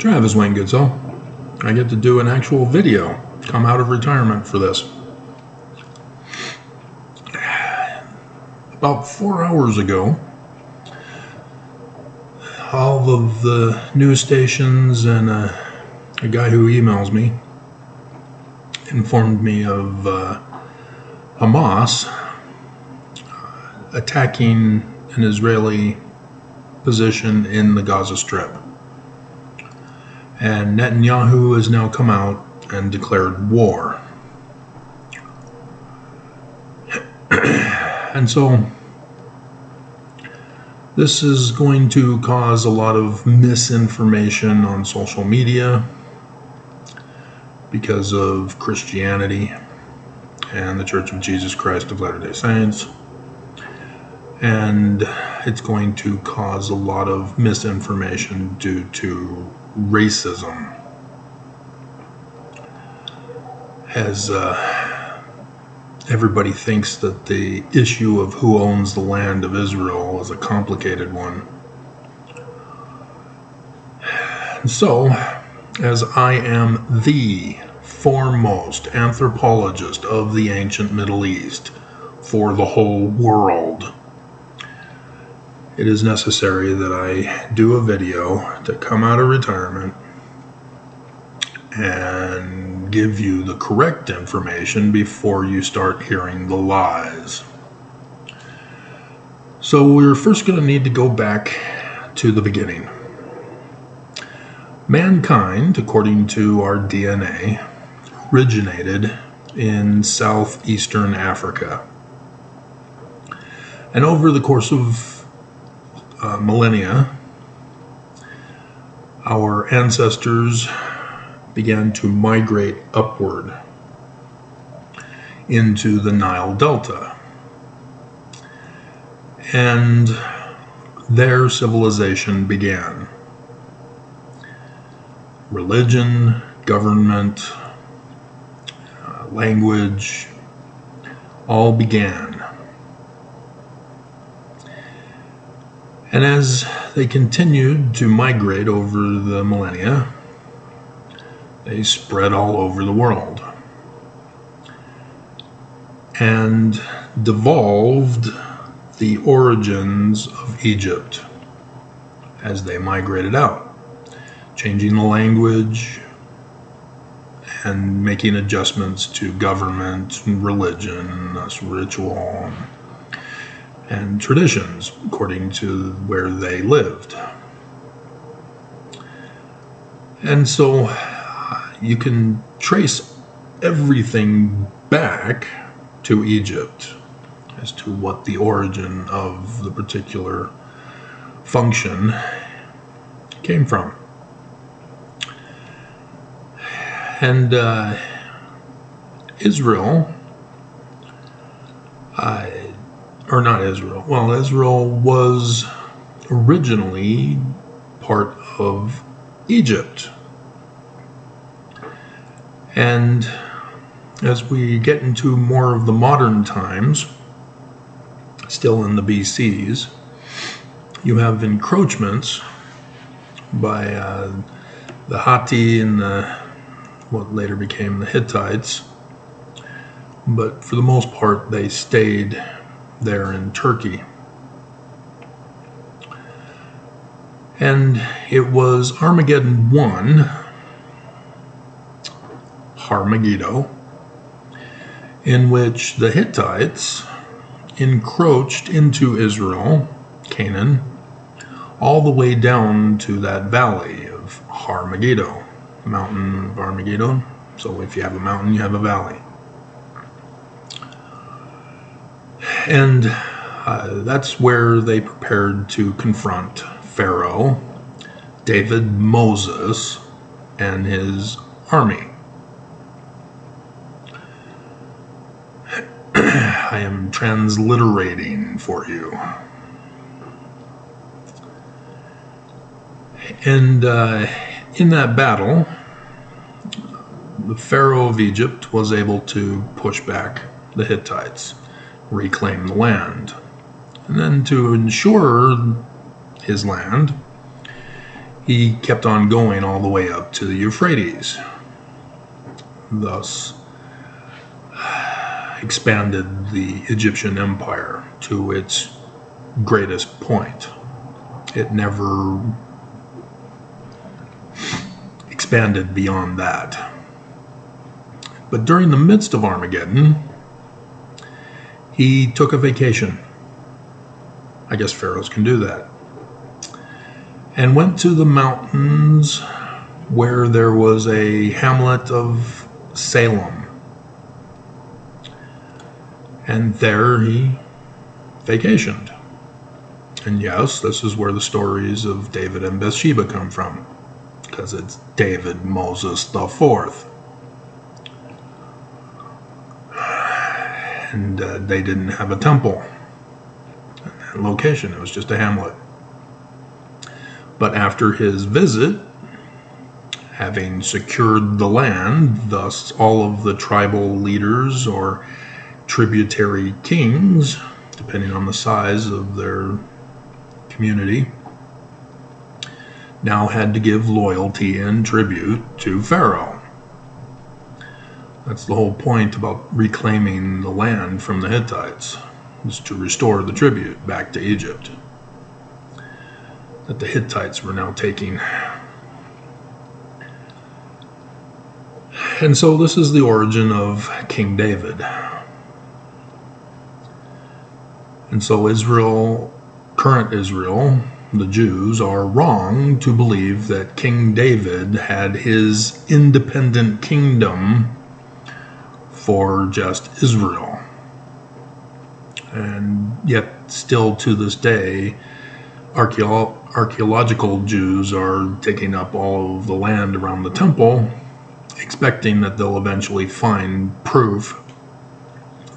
Travis Wayne Goodsell. I get to do an actual video, come out of retirement for this. About 4 hours ago, all of the news stations and a guy who emails me informed me of Hamas attacking an Israeli position in the Gaza Strip. And Netanyahu has now come out and declared war. And so this is going to cause a lot of misinformation on social media because of Christianity and the Church of Jesus Christ of Latter-day Saints. And it's going to cause a lot of misinformation due to racism. As everybody thinks that the issue of who owns the land of Israel is a complicated one. And so, as I am the foremost anthropologist of the ancient Middle East for the whole world, it is necessary that I do a video to come out of retirement and give you the correct information before you start hearing the lies. So we're first going to need to go back to the beginning. Mankind, according to our DNA, originated in southeastern Africa. And over the course of millennia, our ancestors began to migrate upward into the Nile Delta, and their civilization began. Religion, government, language, all began. And as they continued to migrate over the millennia, they spread all over the world and devolved the origins of Egypt as they migrated out, changing the language and making adjustments to government, religion, ritual, and traditions according to where they lived. And so you can trace everything back to Egypt as to what the origin of the particular function came from. And Israel, Israel was originally part of Egypt. And as we get into more of the modern times, still in the BCs, you have encroachments by the Hatti and what later became the Hittites. But for the most part, they stayed there in Turkey. And it was Armageddon 1, Harmageddo, in which the Hittites encroached into Israel, Canaan, all the way down to that valley of Harmageddo, the mountain of Armageddon. So if you have a mountain, you have a valley. And that's where they prepared to confront Pharaoh, David, Moses, and his army. I am transliterating for you. And in that battle, the Pharaoh of Egypt was able to push back the Hittites, reclaim the land. And then to ensure his land, he kept on going all the way up to the Euphrates, thus expanded the Egyptian empire to its greatest point. It never expanded beyond that. But during the midst of Armageddon, he took a vacation. I guess pharaohs can do that. And went to the mountains where there was a hamlet of Salem. And there he vacationed. And yes, this is where the stories of David and Bathsheba come from, because it's David Moses the Fourth. And they didn't have a temple in that location. It was just a hamlet. But after his visit, having secured the land, thus all of the tribal leaders or tributary kings, depending on the size of their community, now had to give loyalty and tribute to Pharaoh. That's the whole point about reclaiming the land from the Hittites, is to restore the tribute back to Egypt that the Hittites were now taking. And so this is the origin of King David. And so Israel, current Israel, the Jews, are wrong to believe that King David had his independent kingdom for just Israel. And yet still to this day, archaeological Jews are taking up all of the land around the temple, expecting that they'll eventually find proof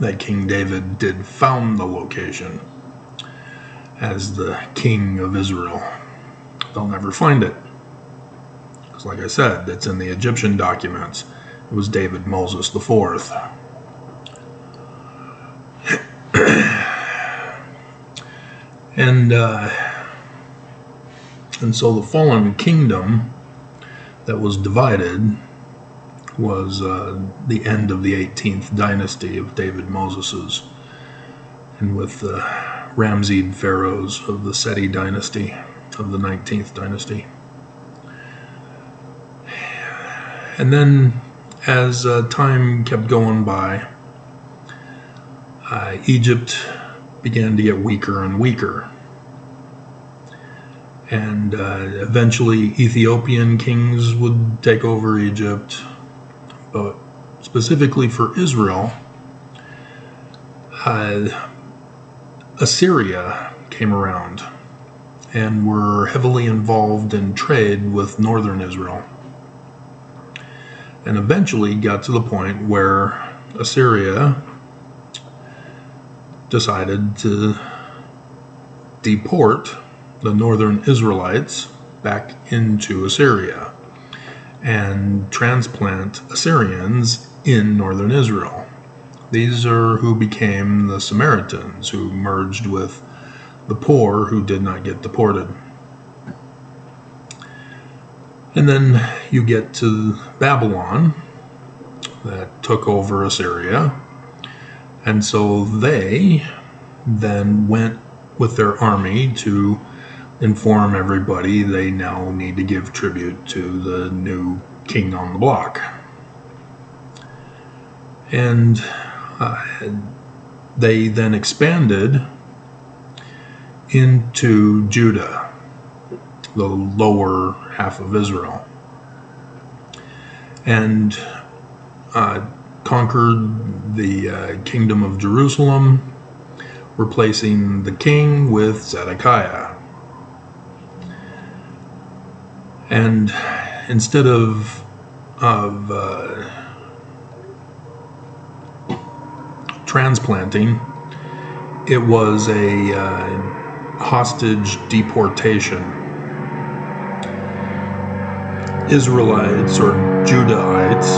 that King David did found the location as the king of Israel. They'll never find it, because like I said, it's in the Egyptian documents. It was David Moses the Fourth. And so the fallen kingdom that was divided was the end of the 18th dynasty of David Moses's, and with the Ramessid pharaohs of the Seti dynasty of the 19th dynasty. And then as time kept going by, Egypt began to get weaker and weaker. And eventually Ethiopian kings would take over Egypt. But specifically for Israel, Assyria came around and were heavily involved in trade with northern Israel. And eventually got to the point where Assyria decided to deport the northern Israelites back into Assyria and transplant Assyrians in northern Israel. These are who became the Samaritans, who merged with the poor who did not get deported. And then you get to Babylon that took over Assyria. And so they then went with their army to inform everybody they now need to give tribute to the new king on the block. And they then expanded into Judah, the lower half of Israel, and conquered the kingdom of Jerusalem, replacing the king with Zedekiah. And instead of transplanting, it was a hostage deportation. Israelites or Judahites,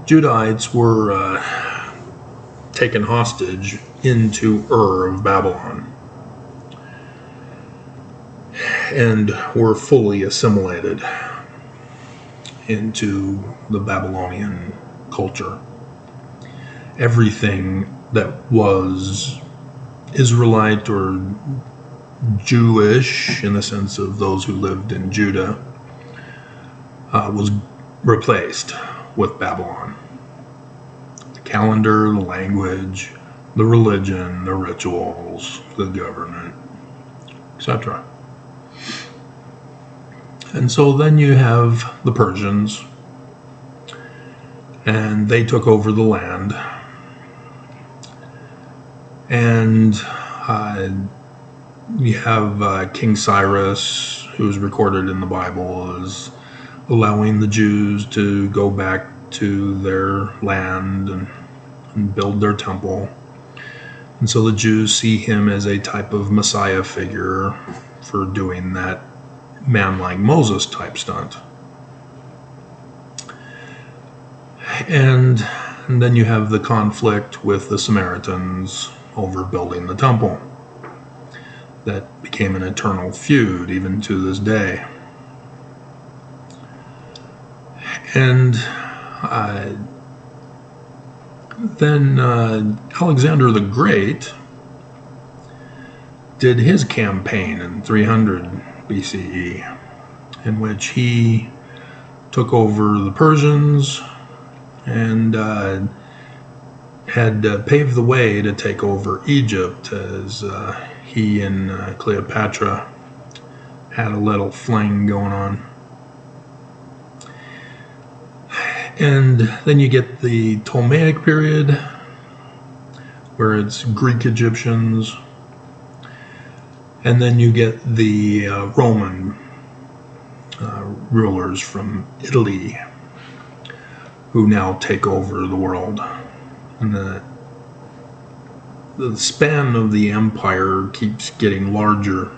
Judahites were taken hostage into Ur of Babylon and were fully assimilated into the Babylonian culture. Everything that was Israelite or Jewish, in the sense of those who lived in Judah, was replaced with Babylon. The calendar, the language, the religion, the rituals, the government, etc. And so then you have the Persians, and they took over the land. And you have King Cyrus, who's recorded in the Bible as allowing the Jews to go back to their land and build their temple. And so the Jews see him as a type of Messiah figure for doing that man like Moses type stunt. And then you have the conflict with the Samaritans over building the temple. That became an eternal feud even to this day. And then Alexander the Great did his campaign in 300 BCE, in which he took over the Persians and had paved the way to take over Egypt, as he and Cleopatra had a little fling going on. And then you get the Ptolemaic period, where it's Greek Egyptians. And then you get the Roman rulers from Italy, who now take over the world. And the span of the empire keeps getting larger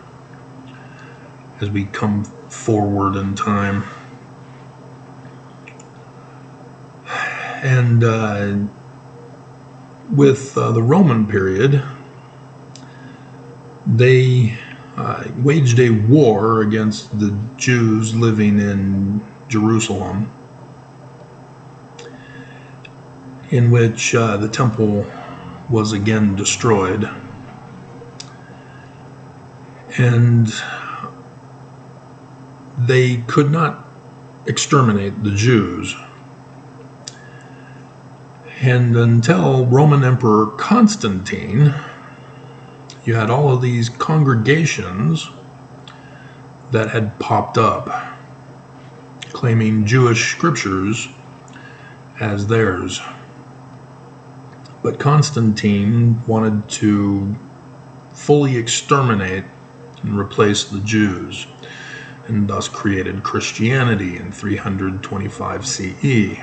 as we come forward in time. And with the Roman period, they waged a war against the Jews living in Jerusalem, in which the temple was again destroyed. And they could not exterminate the Jews. And until Roman Emperor Constantine, you had all of these congregations that had popped up, claiming Jewish scriptures as theirs. But Constantine wanted to fully exterminate and replace the Jews, and thus created Christianity in 325 CE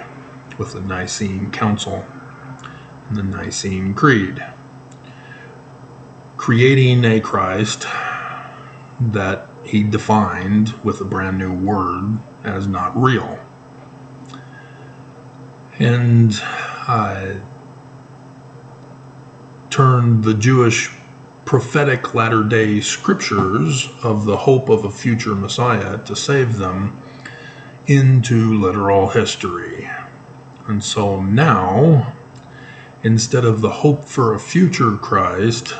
with the Nicene Council and the Nicene Creed, creating a Christ that he defined with a brand new word as not real. And turned the Jewish prophetic latter-day scriptures of the hope of a future Messiah to save them into literal history. And so now, instead of the hope for a future Christ,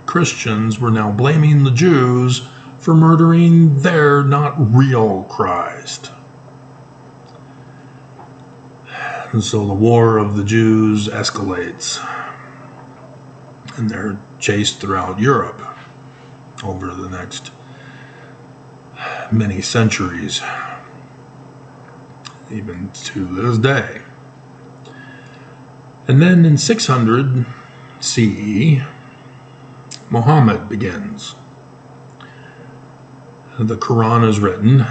Christians were now blaming the Jews for murdering their not real Christ. And so the war of the Jews escalates, and they're chased throughout Europe over the next many centuries, even to this day. And then in 600 CE, Muhammad begins. The Quran is written,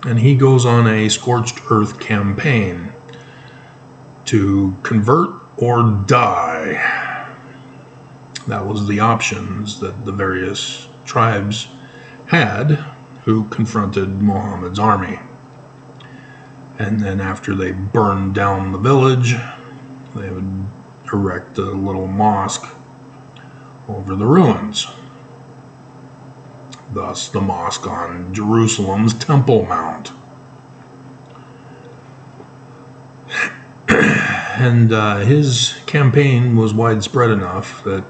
and he goes on a scorched earth campaign to convert or die. That was the options that the various tribes had who confronted Muhammad's army. And then after they burned down the village, they would erect a little mosque over the ruins. Thus, the mosque on Jerusalem's Temple Mount. And his campaign was widespread enough that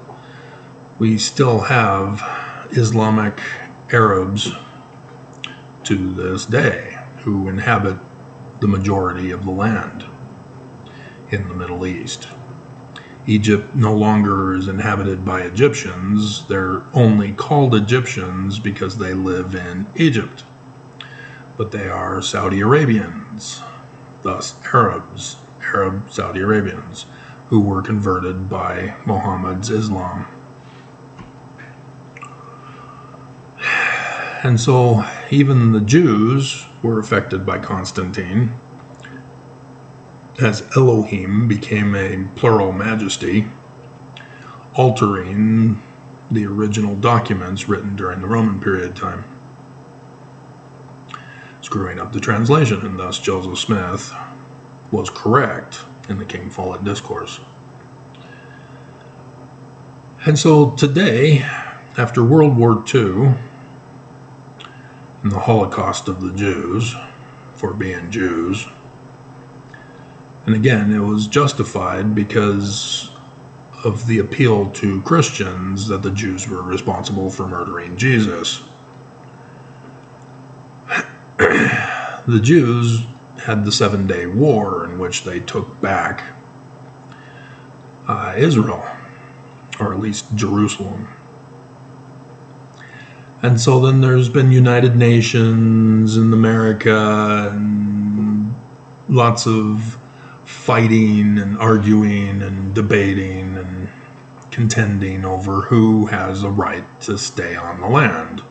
we still have Islamic Arabs to this day who inhabit the majority of the land in the Middle East. Egypt no longer is inhabited by Egyptians. They're only called Egyptians because they live in Egypt. But they are Saudi Arabians, thus Arabs, Arab Saudi Arabians, who were converted by Muhammad's Islam. And so even the Jews were affected by Constantine, as Elohim became a plural majesty, altering the original documents written during the Roman period time, screwing up the translation, and thus Joseph Smith was correct in the King Follett Discourse. And so today, after World War II and the Holocaust of the Jews for being Jews, and again, it was justified because of the appeal to Christians that the Jews were responsible for murdering Jesus. The Jews had the 7-Day War in which they took back Israel, or at least Jerusalem. And so then there's been United Nations in America and lots of fighting and arguing and debating and contending over who has a right to stay on the land.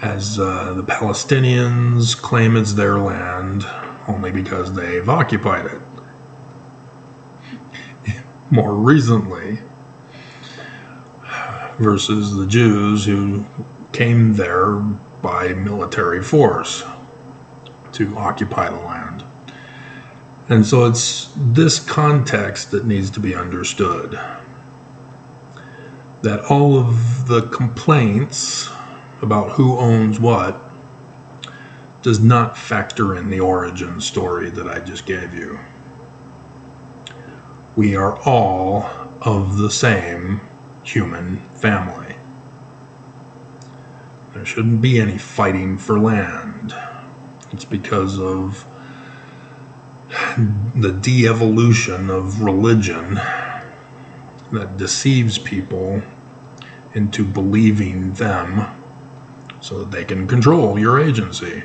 As the Palestinians claim it's their land only because they've occupied it. More recently, versus the Jews who came there by military force to occupy the land. And so it's this context that needs to be understood. That all of the complaints about who owns what does not factor in the origin story that I just gave you. We are all of the same human family. There shouldn't be any fighting for land. It's because of the de-evolution of religion that deceives people into believing them so that they can control your agency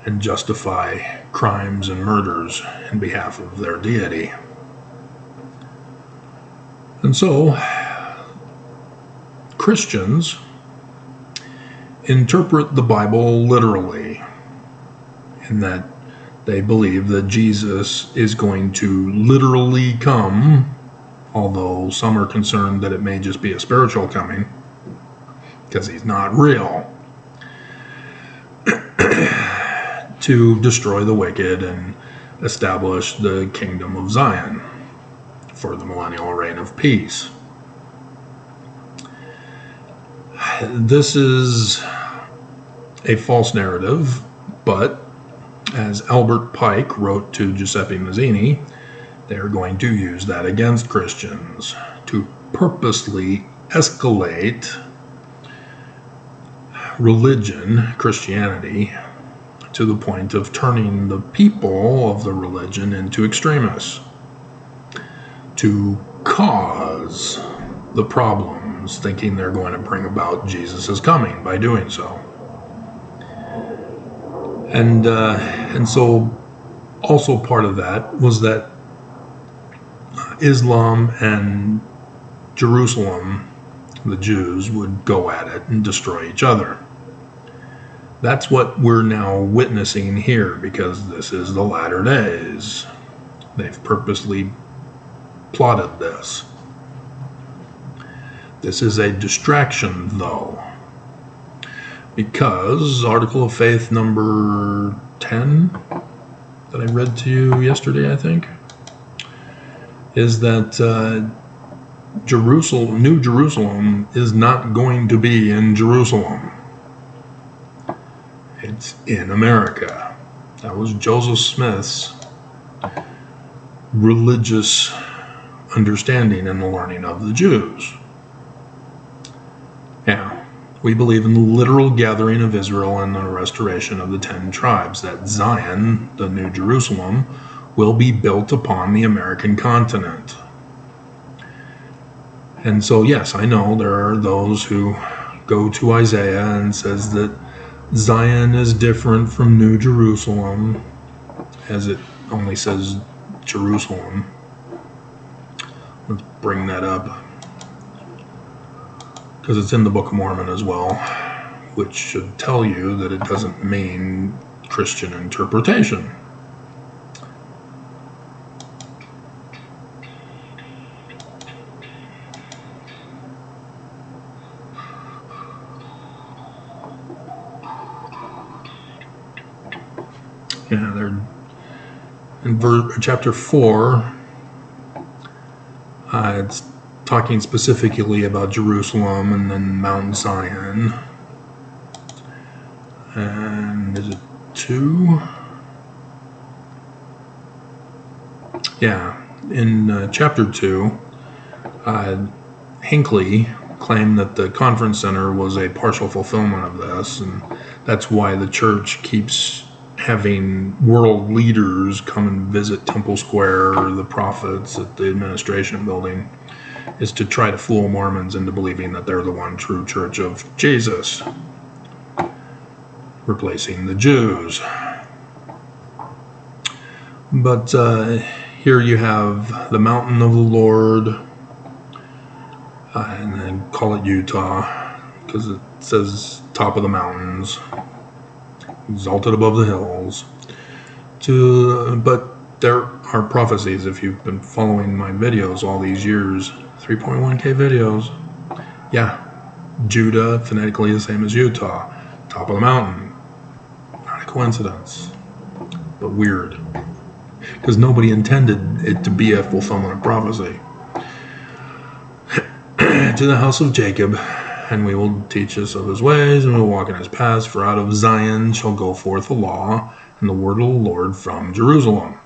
and justify crimes and murders in behalf of their deity. And so, Christians interpret the Bible literally, in that they believe that Jesus is going to literally come, although some are concerned that it may just be a spiritual coming, because he's not real, to destroy the wicked and establish the kingdom of Zion for the millennial reign of peace. This is a false narrative, but as Albert Pike wrote to Giuseppe Mazzini, they're going to use that against Christians to purposely escalate religion, Christianity, to the point of turning the people of the religion into extremists, to cause the problems, thinking they're going to bring about Jesus' coming by doing so. And so also part of that was that Islam and Jerusalem, the Jews, would go at it and destroy each other. That's what we're now witnessing here, because this is the latter days. They've purposely plotted this. This is a distraction, though, because Article of Faith number 10 that I read to you yesterday, I think, is that Jerusalem, New Jerusalem, is not going to be in Jerusalem. It's in America. That was Joseph Smith's religious understanding and the learning of the Jews. Yeah, we believe in the literal gathering of Israel and the restoration of the 10 tribes, that Zion, the New Jerusalem, will be built upon the American continent. And so, yes, I know there are those who go to Isaiah and says that Zion is different from New Jerusalem, as it only says Jerusalem. Let's bring that up, because it's in the Book of Mormon as well, which should tell you that it doesn't mean Christian interpretation. Yeah, they're in chapter 4. It's talking specifically about Jerusalem and then Mount Zion. And is it 2? Yeah, in chapter 2, Hinckley claimed that the conference center was a partial fulfillment of this, and that's why the church keeps having world leaders come and visit Temple Square or the prophets at the administration building, is to try to fool Mormons into believing that they're the one true church of Jesus, replacing the Jews. But here you have the mountain of the Lord, and then call it Utah, because it says top of the mountains, exalted above the hills. But there are prophecies, if you've been following my videos all these years, 3.1K videos. Yeah, Judah, phonetically the same as Utah, top of the mountain. Not a coincidence, but weird, because nobody intended it to be a fulfillment of prophecy. To the house of Jacob, and we will teach us of his ways, and we will walk in his paths, for out of Zion shall go forth the law, and the word of the Lord from Jerusalem.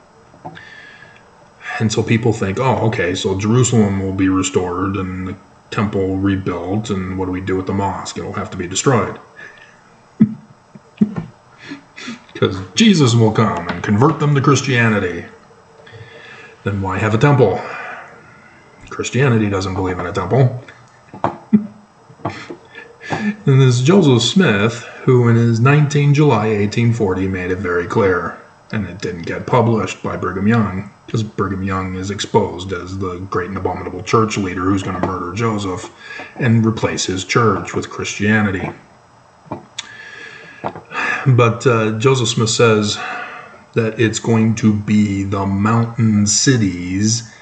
And so people think, oh, okay, so Jerusalem will be restored, and the temple rebuilt, and what do we do with the mosque? It'll have to be destroyed. Because Jesus will come and convert them to Christianity. Then why have a temple? Christianity doesn't believe in a temple. And this Joseph Smith, who in his 19 July 1840 made it very clear, and it didn't get published by Brigham Young, because Brigham Young is exposed as the great and abominable church leader who's going to murder Joseph and replace his church with Christianity. But Joseph Smith says that it's going to be the mountain cities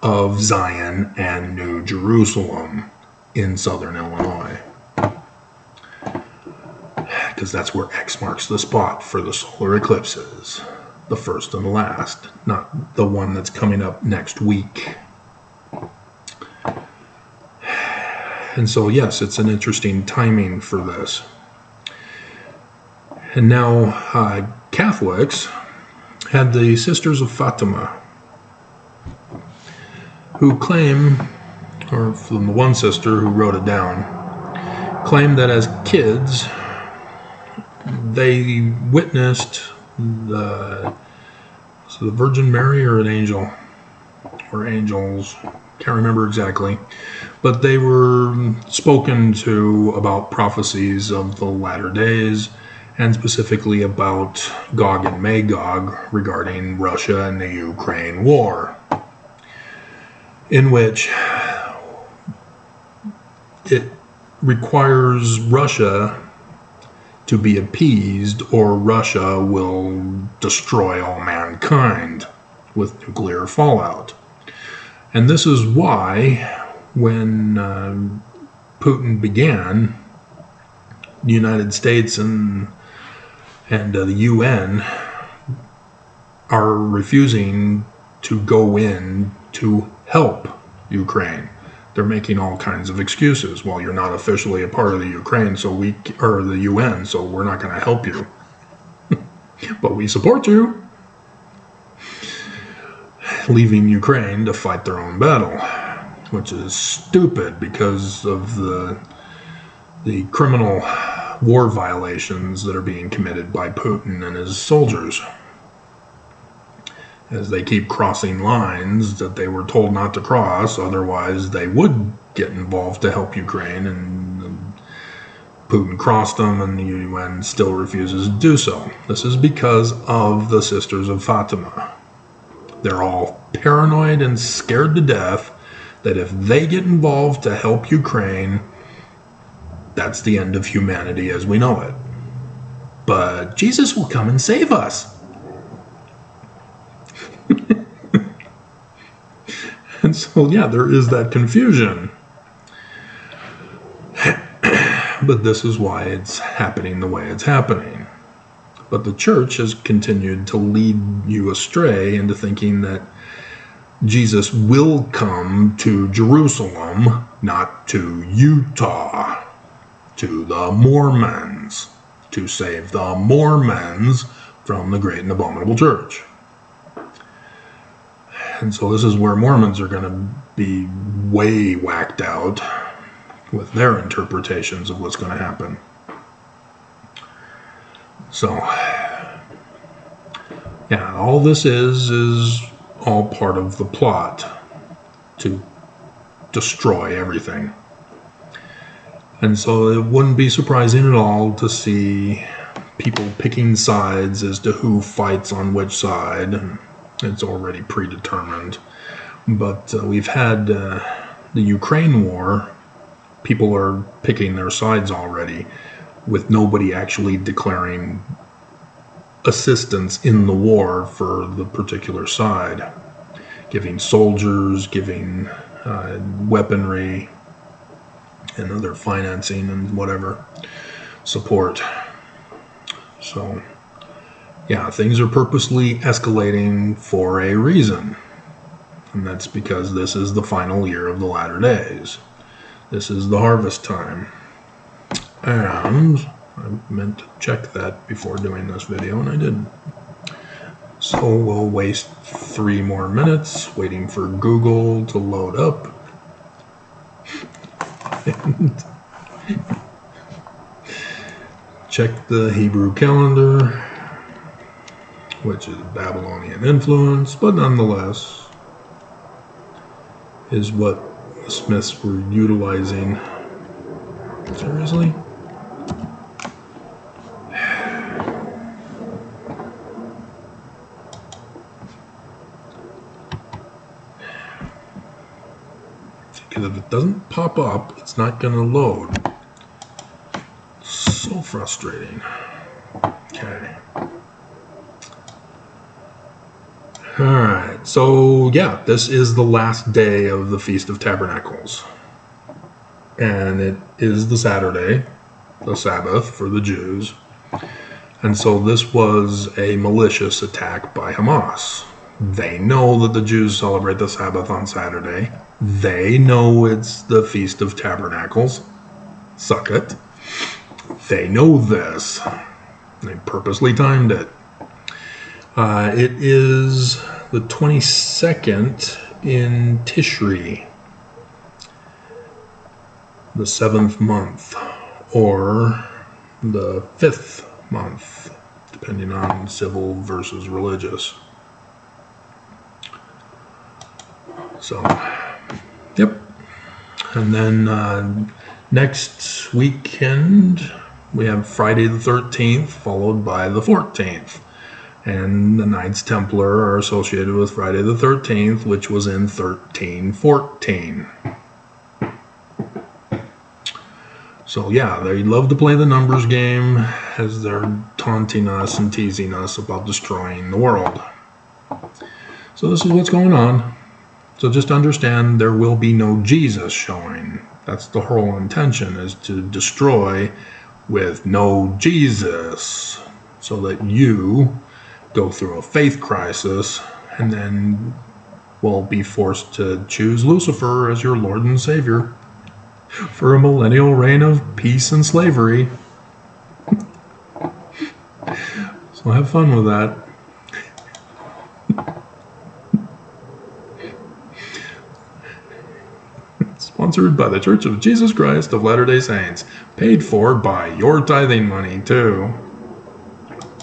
of Zion and New Jerusalem in southern Illinois, because that's where X marks the spot for the solar eclipses, the first and the last, not the one that's coming up next week. And so, yes, it's an interesting timing for this. And now Catholics had the Sisters of Fatima, who claim, or from the one sister who wrote it down, claimed that as kids they witnessed the Virgin Mary or an angel, or angels, can't remember exactly, but they were spoken to about prophecies of the latter days, and specifically about Gog and Magog regarding Russia and the Ukraine war, in which it requires Russia to be appeased, or Russia will destroy all mankind with nuclear fallout. And this is why, when Putin began, the United States and the UN are refusing to go in to help Ukraine. They're making all kinds of excuses. Well, you're not officially a part of the Ukraine, or the UN, so we're not going to help you. But we support you. Leaving Ukraine to fight their own battle, which is stupid because of the criminal war violations that are being committed by Putin and his soldiers, as they keep crossing lines that they were told not to cross, otherwise they would get involved to help Ukraine, and Putin crossed them and the UN still refuses to do so. This is because of the Sisters of Fatima. They're all paranoid and scared to death that if they get involved to help Ukraine, that's the end of humanity as we know it. But Jesus will come and save us. And so, yeah, there is that confusion. But this is why it's happening the way it's happening. But the church has continued to lead you astray into thinking that Jesus will come to Jerusalem, not to Utah, to the Mormons, to save the Mormons from the great and abominable church. And so this is where Mormons are going to be way whacked out with their interpretations of what's going to happen. So, yeah, all this is all part of the plot to destroy everything. And so it wouldn't be surprising at all to see people picking sides as to who fights on which side. It's already predetermined. But we've had the Ukraine war. People are picking their sides already, with nobody actually declaring assistance in the war for the particular side. Giving soldiers, giving weaponry, and other financing and whatever support. So, yeah, things are purposely escalating for a reason. And that's because this is the final year of the latter days. This is the harvest time. And I meant to check that before doing this video, and I didn't. So we'll waste 3 more minutes waiting for Google to load up. And check the Hebrew calendar, which is Babylonian influence, but nonetheless is what the Smiths were utilizing. Seriously? Because if it doesn't pop up, it's not going to load. So frustrating. Okay. Alright, so yeah, this is the last day of the Feast of Tabernacles. And it is the Saturday, the Sabbath for the Jews. And so this was a malicious attack by Hamas. They know that the Jews celebrate the Sabbath on Saturday. They know it's the Feast of Tabernacles. Suck it. They know this. They purposely timed it. It is the 22nd in Tishri, the 7th month, or the 5th month, depending on civil versus religious. So, yep. And then next weekend, we have Friday the 13th, followed by the 14th. And the Knights Templar are associated with Friday the 13th, which was in 1314. So yeah, they love to play the numbers game as they're taunting us and teasing us about destroying the world. So this is what's going on. So just understand there will be no Jesus showing. That's the whole intention, is to destroy with no Jesus, so that you go through a faith crisis and then will be forced to choose Lucifer as your Lord and Savior for a millennial reign of peace and slavery. So have fun with that. Sponsored by the Church of Jesus Christ of Latter-day Saints. Paid for by your tithing money, too.